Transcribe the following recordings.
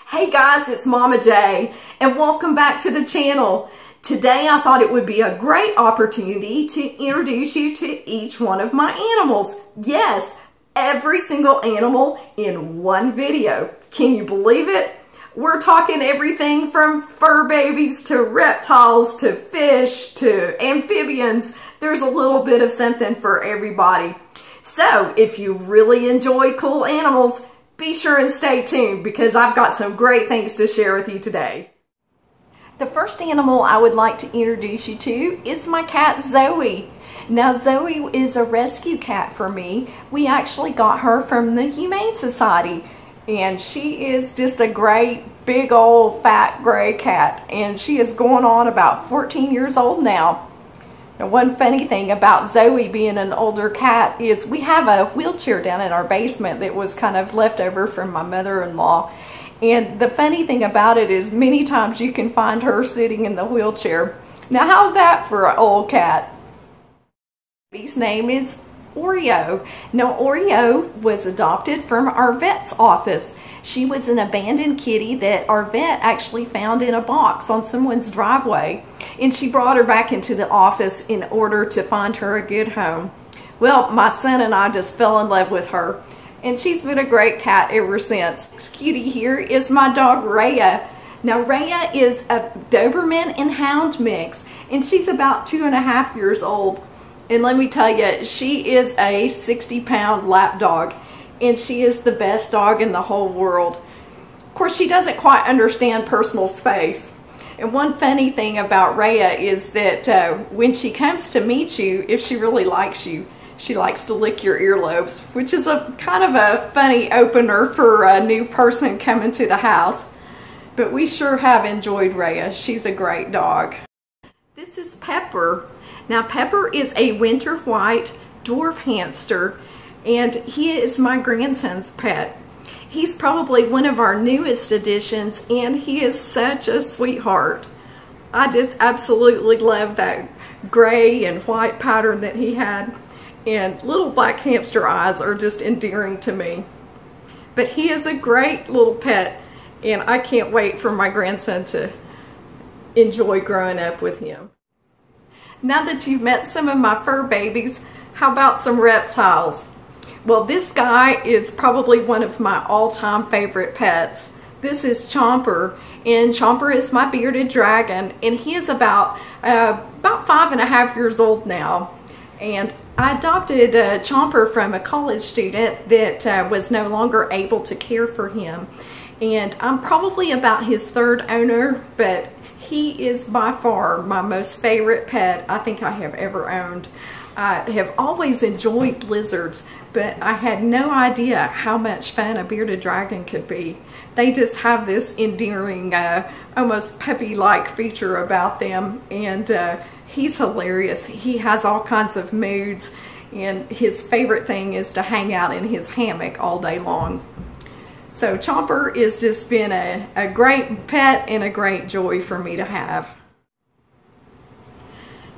Hey guys, it's Mama J and welcome back to the channel. Today I thought it would be a great opportunity to introduce you to each one of my animals. Yes, every single animal in one video. Can you believe it? We're talking everything from fur babies to reptiles to fish to amphibians. There's a little bit of something for everybody. So if you really enjoy cool animals, be sure and stay tuned because I've got some great things to share with you today. The first animal I would like to introduce you to is my cat Zoe. Now Zoe is a rescue cat for me. We actually got her from the Humane Society and she is just a great big old fat gray cat and she is going on about 14 years old now. Now, one funny thing about Zoe being an older cat is we have a wheelchair down in our basement that was kind of left over from my mother-in-law. And the funny thing about it is many times you can find her sitting in the wheelchair. Now, how's that for an old cat? His name is Oreo. Now, Oreo was adopted from our vet's office. She was an abandoned kitty that our vet actually found in a box on someone's driveway. And she brought her back into the office in order to find her a good home. Well, my son and I just fell in love with her. And she's been a great cat ever since. This cutie here is my dog Rhea. Now Rhea is a Doberman and Hound mix. And she's about 2.5 years old. And let me tell you, she is a 60-pound lap dog. And she is the best dog in the whole world. Of course, she doesn't quite understand personal space. And one funny thing about Rhea is that when she comes to meet you, if she really likes you, she likes to lick your earlobes, which is a kind of a funny opener for a new person coming to the house. But we sure have enjoyed Rhea. She's a great dog. This is Pepper. Now, Pepper is a winter white dwarf hamster. And he is my grandson's pet. He's probably one of our newest additions and he is such a sweetheart. I just absolutely love that gray and white pattern that he had. And little black hamster eyes are just endearing to me. But he is a great little pet and I can't wait for my grandson to enjoy growing up with him. Now that you've met some of my fur babies, how about some reptiles? Well, this guy is probably one of my all-time favorite pets. This is Chomper, and Chomper is my bearded dragon, and he is about 5.5 years old now. And I adopted Chomper from a college student that was no longer able to care for him. And I'm probably about his third owner, but he is by far my most favorite pet I think I have ever owned. I have always enjoyed lizards, but I had no idea how much fun a bearded dragon could be. They just have this endearing, almost puppy-like feature about them, and he's hilarious. He has all kinds of moods, and his favorite thing is to hang out in his hammock all day long. So Chomper has just been a great pet and a great joy for me to have.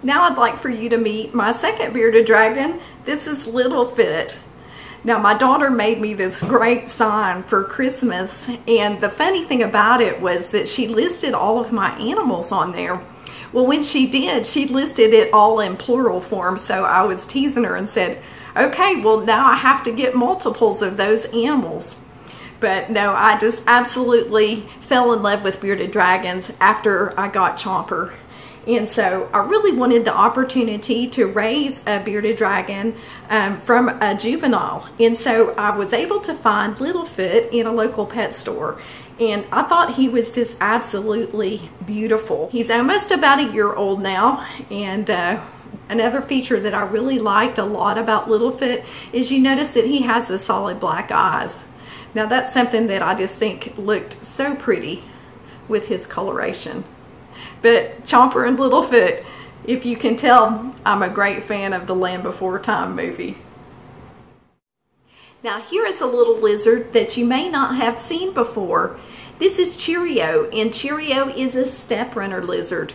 Now I'd like for you to meet my second bearded dragon. This is Littlefoot. Now my daughter made me this great sign for Christmas, and the funny thing about it was that she listed all of my animals on there. Well, when she did, she listed it all in plural form, so I was teasing her and said, okay, well now I have to get multiples of those animals. But no, I just absolutely fell in love with bearded dragons after I got Chomper. And so I really wanted the opportunity to raise a bearded dragon from a juvenile. And so I was able to find Littlefoot in a local pet store. And I thought he was just absolutely beautiful. He's almost about a year old now. And another feature that I really liked a lot about Littlefoot is you notice that he has the solid black eyes. Now that's something that I just think looked so pretty with his coloration. But Chomper and Littlefoot, if you can tell, I'm a great fan of the Land Before Time movie. Now here is a little lizard that you may not have seen before. This is Cheerio, and Cheerio is a step runner lizard.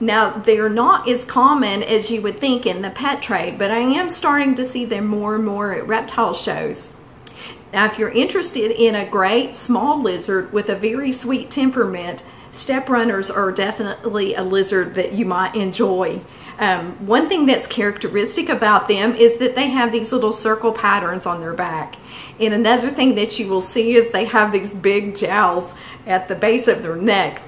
Now they're not as common as you would think in the pet trade, but I am starting to see them more and more at reptile shows. Now, if you're interested in a great small lizard with a very sweet temperament, steppe runners are definitely a lizard that you might enjoy. One thing that's characteristic about them is that they have these little circle patterns on their back. And another thing that you will see is they have these big jowls at the base of their neck.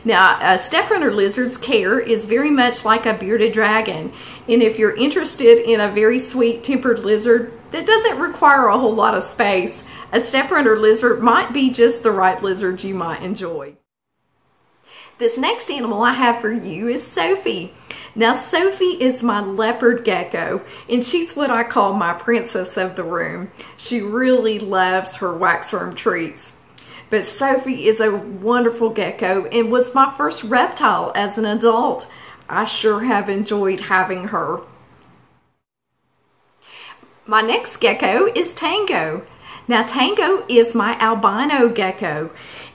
Now, a steppe runner lizard's care is very much like a bearded dragon. And if you're interested in a very sweet tempered lizard that doesn't require a whole lot of space, a steppe runner lizard might be just the right lizard you might enjoy. This next animal I have for you is Sophie. Now, Sophie is my leopard gecko, and she's what I call my princess of the room. She really loves her waxworm treats. But Sophie is a wonderful gecko and was my first reptile as an adult. I sure have enjoyed having her. My next gecko is Tango. Now, Tango is my albino gecko,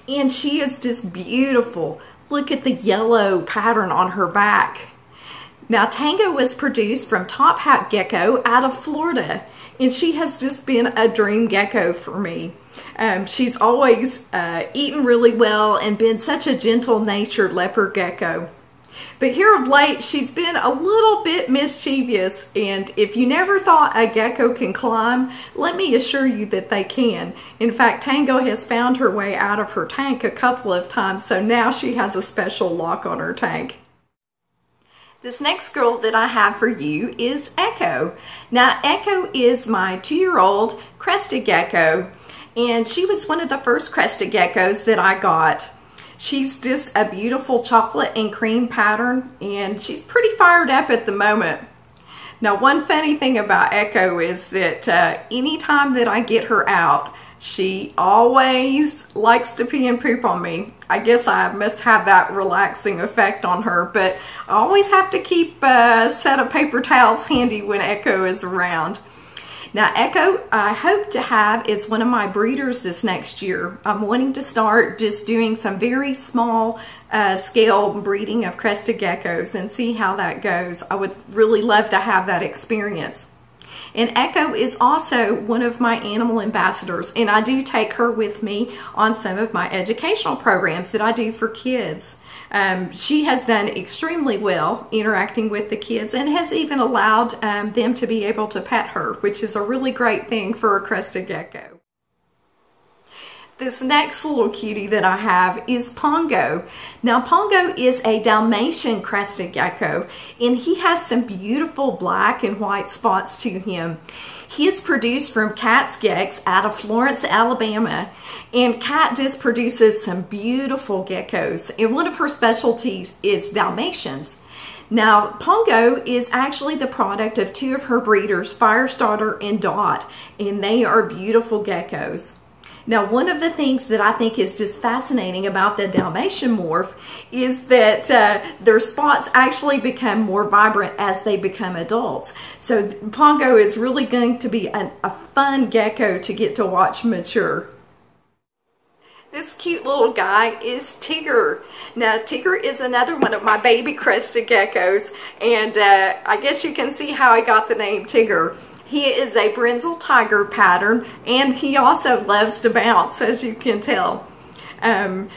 and she is just beautiful. Look at the yellow pattern on her back. Now, Tango was produced from Top Hat Gecko out of Florida, and she has just been a dream gecko for me. She's always eaten really well and been such a gentle-natured leopard gecko. But here of late, she's been a little bit mischievous, and if you never thought a gecko can climb, let me assure you that they can. In fact, Tango has found her way out of her tank a couple of times, so now she has a special lock on her tank. This next girl that I have for you is Echo. Now, Echo is my 2-year-old Crested Gecko, and she was one of the first Crested Geckos that I got. She's just a beautiful chocolate and cream pattern, and she's pretty fired up at the moment. Now, one funny thing about Echo is that anytime that I get her out, she always likes to pee and poop on me. I guess I must have that relaxing effect on her, but I always have to keep a set of paper towels handy when Echo is around. Now, Echo, I hope to have is one of my breeders this next year. I'm wanting to start just doing some very small scale breeding of Crested Geckos and see how that goes. I would really love to have that experience. And Echo is also one of my animal ambassadors, and I do take her with me on some of my educational programs that I do for kids. She has done extremely well interacting with the kids and has even allowed them to be able to pet her, which is a really great thing for a Crested Gecko. This next little cutie that I have is Pongo. Now, Pongo is a Dalmatian Crested Gecko, and he has some beautiful black and white spots to him. He is produced from Cat's Gecks out of Florence, Alabama, and Cat just produces some beautiful geckos, and one of her specialties is Dalmatians. Now, Pongo is actually the product of 2 of her breeders, Firestarter and Dot, and they are beautiful geckos. Now, one of the things that I think is just fascinating about the Dalmatian morph is that their spots actually become more vibrant as they become adults. So Pongo is really going to be a fun gecko to get to watch mature. This cute little guy is Tigger. Now, Tigger is another one of my baby Crested Geckos, and I guess you can see how I got the name Tigger. He is a brindle tiger pattern, and he also loves to bounce, as you can tell. One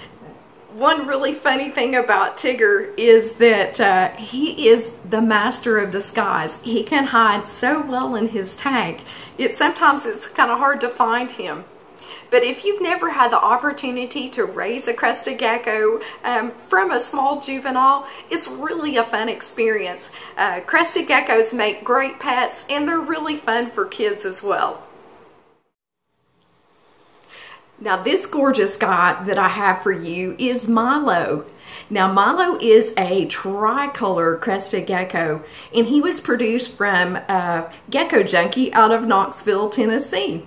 really funny thing about Tigger is that he is the master of disguise. He can hide so well in his tank. Sometimes it's kind of hard to find him. But if you've never had the opportunity to raise a Crested Gecko from a small juvenile, it's really a fun experience. Crested Geckos make great pets, and they're really fun for kids as well. Now, this gorgeous guy that I have for you is Milo. Now, Milo is a tricolor Crested Gecko, and he was produced from Gecko Junkie out of Knoxville, Tennessee.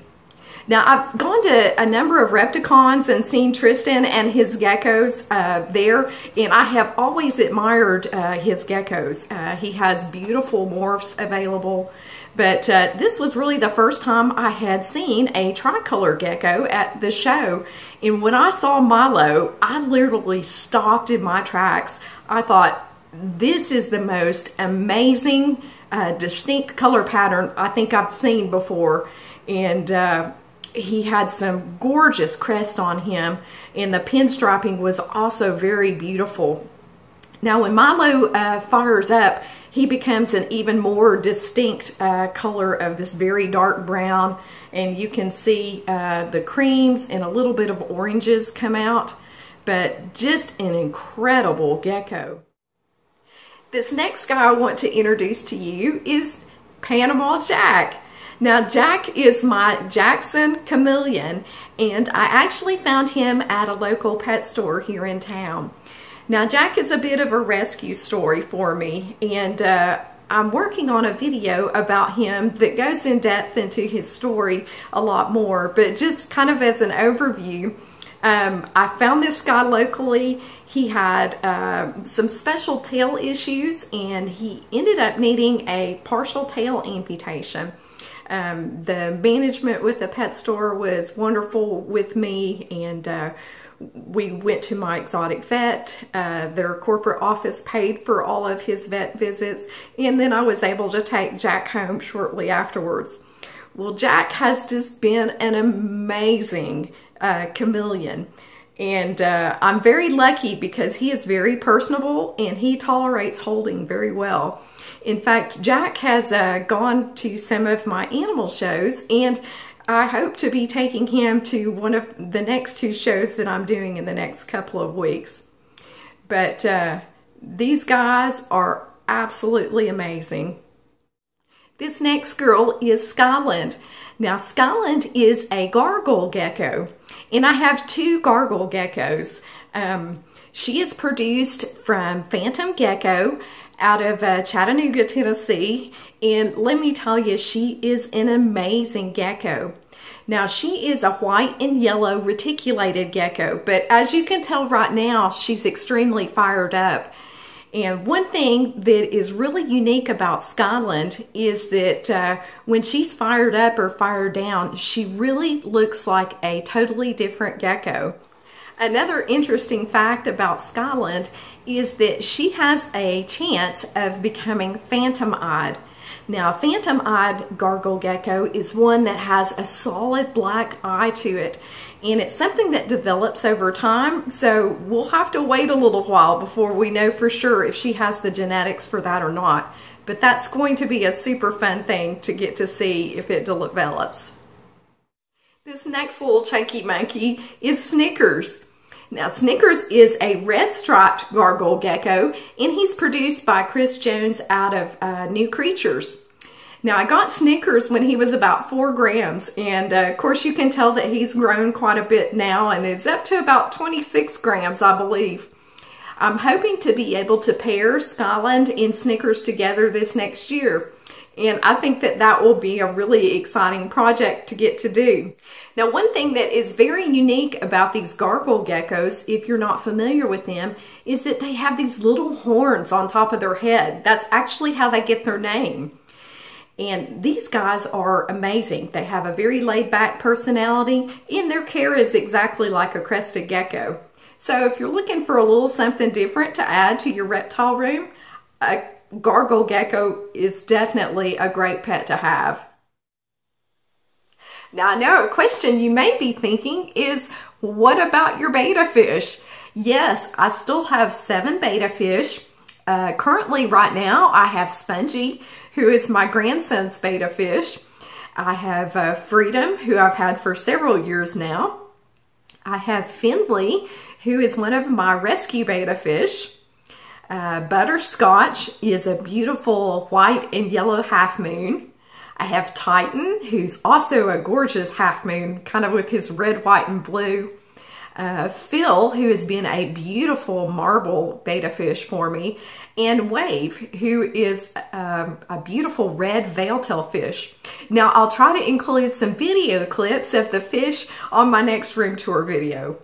Now, I've gone to a number of Repticons and seen Tristan and his geckos there, and I have always admired his geckos. He has beautiful morphs available, but this was really the first time I had seen a tricolor gecko at the show. And when I saw Milo, I literally stopped in my tracks. I thought, this is the most amazing, distinct color pattern I think I've seen before. And he had some gorgeous crest on him, and the pinstriping was also very beautiful. Now when Milo fires up, he becomes an even more distinct color of this very dark brown, and you can see the creams and a little bit of oranges come out, but just an incredible gecko. This next guy I want to introduce to you is Panama Jack. Now Jack is my Jackson Chameleon, and I actually found him at a local pet store here in town. Now Jack is a bit of a rescue story for me, and I'm working on a video about him that goes in depth into his story a lot more, but just kind of as an overview, I found this guy locally. He had some special tail issues, and he ended up needing a partial tail amputation. The management with the pet store was wonderful with me, and we went to my exotic vet. Their corporate office paid for all of his vet visits, and then I was able to take Jack home shortly afterwards. Well, Jack has just been an amazing chameleon, and I'm very lucky because he is very personable and he tolerates holding very well. In fact, Jack has gone to some of my animal shows, and I hope to be taking him to one of the next 2 shows that I'm doing in the next couple of weeks. But these guys are absolutely amazing. This next girl is Skyland. Now Skyland is a Gargoyle Gecko, and I have 2 Gargoyle Geckos. She is produced from Phantom Gecko out of Chattanooga, Tennessee, and let me tell you, she is an amazing gecko. Now she is a white and yellow reticulated gecko, but as you can tell right now, she's extremely fired up. And one thing that is really unique about Skyland is that when she's fired up or fired down, she really looks like a totally different gecko. Another interesting fact about Skyland is that she has a chance of becoming phantom-eyed. Now, phantom-eyed Gargoyle Gecko is one that has a solid black eye to it, and it's something that develops over time, so we'll have to wait a little while before we know for sure if she has the genetics for that or not. But that's going to be a super fun thing to get to see if it develops. This next little chunky monkey is Snickers. Now Snickers is a red striped Gargoyle Gecko, and he's produced by Chris Jones out of New Creatures. Now I got Snickers when he was about 4 grams, and of course you can tell that he's grown quite a bit now, and it's up to about 26 grams I believe. I'm hoping to be able to pair Skyland and Snickers together this next year. And I think that that will be a really exciting project to get to do. Now, one thing that is very unique about these Gargoyle Geckos, if you're not familiar with them, is that they have these little horns on top of their head. That's actually how they get their name. And these guys are amazing. They have a very laid-back personality, and their care is exactly like a Crested Gecko. So if you're looking for a little something different to add to your reptile room, a Gargoyle Gecko is definitely a great pet to have. Now I know a question you may be thinking is, what about your betta fish? Yes, I still have 7 betta fish. Currently right now I have Spongy, who is my grandson's betta fish. I have Freedom, who I've had for several years now. I have Finley, who is one of my rescue betta fish. Butterscotch is a beautiful white and yellow half moon. I have Titan, who's also a gorgeous half moon, kind of with his red, white, and blue. Phil, who has been a beautiful marble betta fish for me. And Wave, who is a beautiful red veiltail fish. Now, I'll try to include some video clips of the fish on my next room tour video.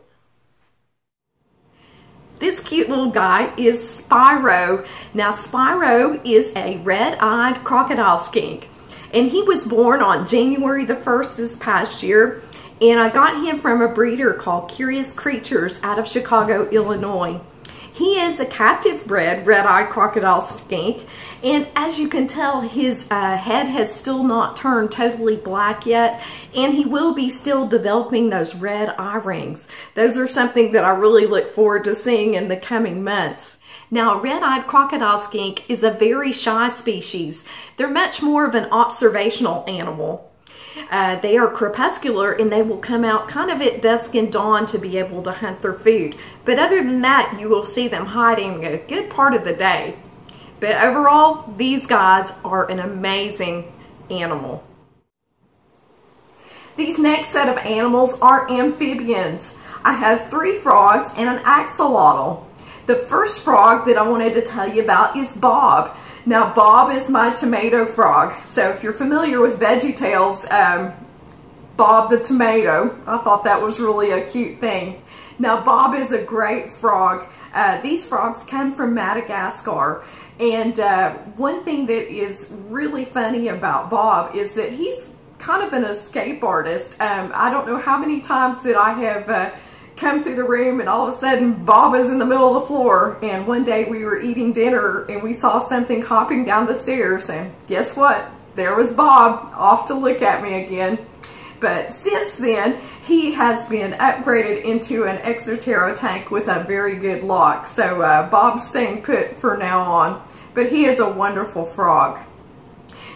This cute little guy is Spyro. Now Spyro is a red-eyed crocodile skink, and he was born on January the 1st this past year, and I got him from a breeder called Curious Creatures out of Chicago, Illinois. He is a captive bred red-eyed crocodile skink, and as you can tell, his head has still not turned totally black yet, and he will be still developing those red eye rings. Those are something that I really look forward to seeing in the coming months. Now, a red-eyed crocodile skink is a very shy species. They're much more of an observational animal. They are crepuscular, and they will come out kind of at dusk and dawn to be able to hunt their food. But other than that, you will see them hiding a good part of the day. But overall, these guys are an amazing animal. These next set of animals are amphibians. I have 3 frogs and an axolotl. The first frog that I wanted to tell you about is Bob. Now, Bob is my tomato frog. So if you're familiar with VeggieTales, Bob the tomato, I thought that was really a cute thing. Now, Bob is a great frog. These frogs come from Madagascar. And one thing that is really funny about Bob is that he's kind of an escape artist. I don't know how many times that I have come through the room and all of a sudden Bob is in the middle of the floor. And one day we were eating dinner and we saw something hopping down the stairs, and guess what? There was Bob off to look at me again. But since then, he has been upgraded into an Exotero tank with a very good lock. So Bob's staying put for now on, but he is a wonderful frog.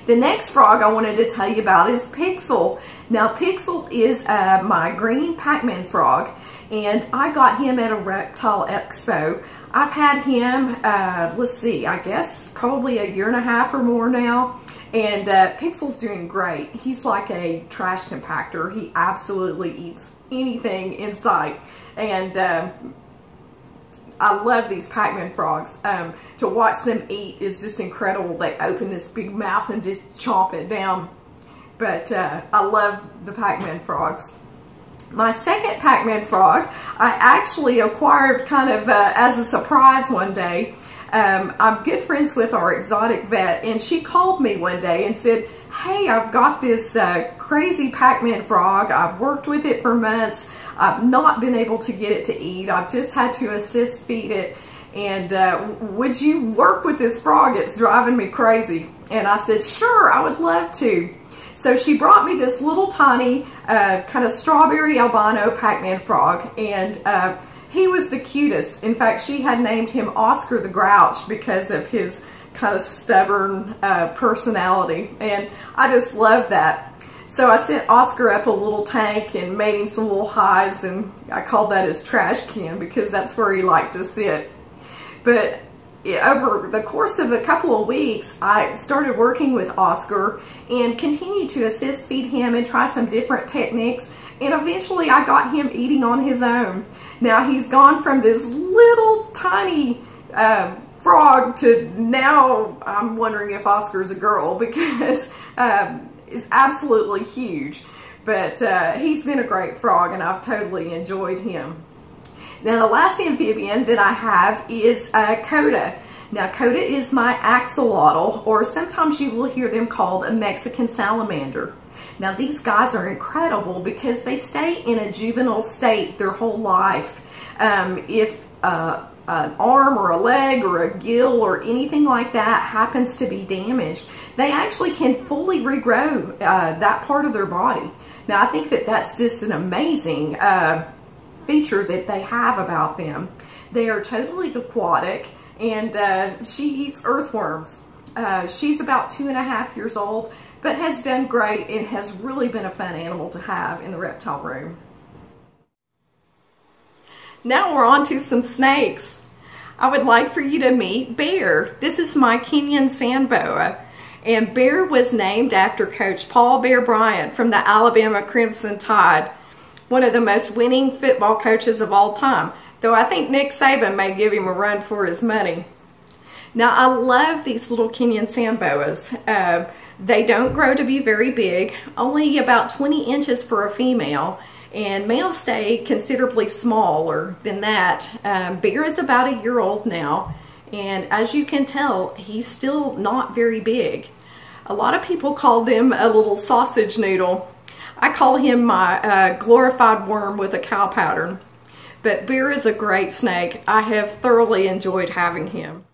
The next frog I wanted to tell you about is Pixel. Now, Pixel is my green Pac-Man frog, and I got him at a reptile expo. I've had him, let's see, I guess probably a year and a half or more now. And Pixel's doing great. He's like a trash compactor. He absolutely eats anything in sight. And I love these Pac-Man frogs. To watch them eat is just incredible. They open this big mouth and just chomp it down. But I love the Pac-Man frogs. My second Pac-Man frog, I actually acquired kind of as a surprise one day. I'm good friends with our exotic vet, and she called me one day and said, hey, I've got this crazy Pac-Man frog. I've worked with it for months. I've not been able to get it to eat. I've just had to assist feed it. And would you work with this frog? It's driving me crazy. And I said, sure, I would love to. So she brought me this little tiny kind of strawberry albino Pac-Man frog, and he was the cutest. In fact, she had named him Oscar the Grouch because of his kind of stubborn personality, and I just loved that. So I sent Oscar up a little tank and made him some little hides, and I called that his trash can because that's where he liked to sit. But over the course of a couple of weeks, I started working with Oscar and continued to assist feed him and try some different techniques. And eventually I got him eating on his own. Now he's gone from this little tiny frog to now I'm wondering if Oscar's a girl because it's absolutely huge. But he's been a great frog and I've totally enjoyed him. Now the last amphibian that I have is Coda. Now Coda is my axolotl, or sometimes you will hear them called a Mexican salamander. Now these guys are incredible because they stay in a juvenile state their whole life. If an arm or a leg or a gill or anything like that happens to be damaged, they actually can fully regrow that part of their body. Now I think that that's just an amazing feature that they have about them. They are totally aquatic, and she eats earthworms. She's about 2.5 years old, but has done great and has really been a fun animal to have in the reptile room. Now we're on to some snakes. I would like for you to meet Bear. This is my Kenyan sand boa, and Bear was named after Coach Paul Bear Bryant from the Alabama Crimson Tide, one of the most winning football coaches of all time, though I think Nick Saban may give him a run for his money. Now I love these little Kenyan sand boas. They don't grow to be very big, only about 20 inches for a female, and males stay considerably smaller than that. Bear is about a year old now, and as you can tell, he's still not very big. A lot of people call them a little sausage noodle. I call him my glorified worm with a cow pattern. But Bear is a great snake. I have thoroughly enjoyed having him.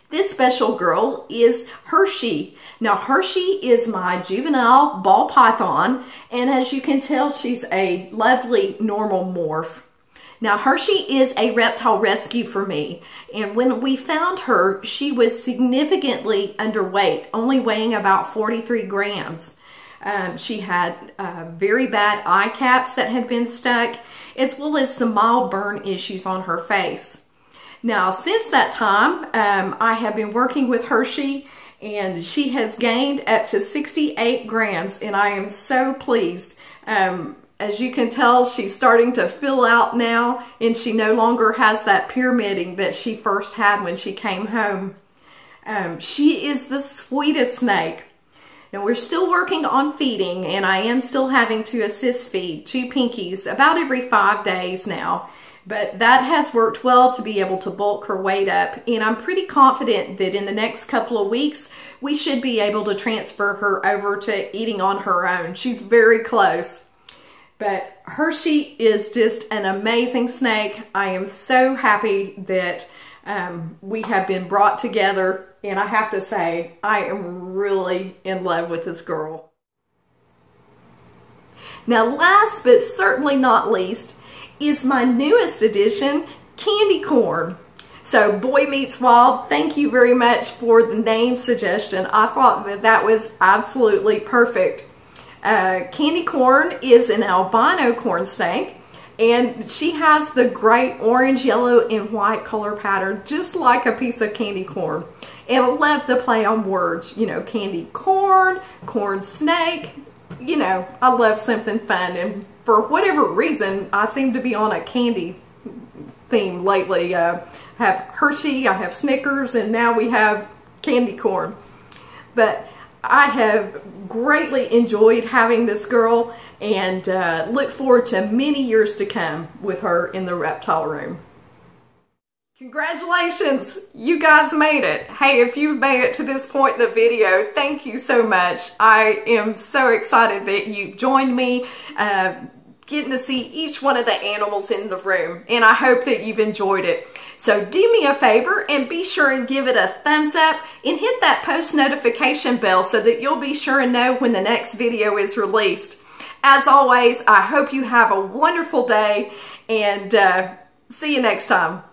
This special girl is Hershey. Now Hershey is my juvenile ball python, and as you can tell, she's a lovely normal morph. Now Hershey is a reptile rescue for me, and when we found her, she was significantly underweight, only weighing about 43 grams. She had very bad eye caps that had been stuck, as well as some mild burn issues on her face. Now, since that time, I have been working with Hershey, and she has gained up to 68 grams, and I am so pleased. As you can tell, she's starting to fill out now, and she no longer has that pyramiding that she first had when she came home. She is the sweetest snake. Now, we're still working on feeding, and I am still having to assist feed 2 pinkies about every 5 days now. But that has worked well to be able to bulk her weight up, and I'm pretty confident that in the next couple of weeks, we should be able to transfer her over to eating on her own. She's very close. But Hershey is just an amazing snake. I am so happy that we have been brought together, and I have to say, I am really in love with this girl. Now, last but certainly not least is my newest addition, Candy Corn. So Boy Meets Wild, thank you very much for the name suggestion. I thought that that was absolutely perfect. Candy Corn is an albino corn snake, and she has the great orange, yellow, and white color pattern, just like a piece of candy corn. And I love the play on words, you know, candy corn, corn snake. You know, I love something fun, and for whatever reason, I seem to be on a candy theme lately. I have Hershey, I have Snickers, and now we have candy corn. But I have greatly enjoyed having this girl, and look forward to many years to come with her in the reptile room. Congratulations, you guys made it. Hey, if you've made it to this point in the video, thank you so much. I am so excited that you've joined me, getting to see each one of the animals in the room, and I hope that you've enjoyed it. So do me a favor and be sure and give it a thumbs up and hit that post notification bell so that you'll be sure and know when the next video is released. As always, I hope you have a wonderful day, and see you next time.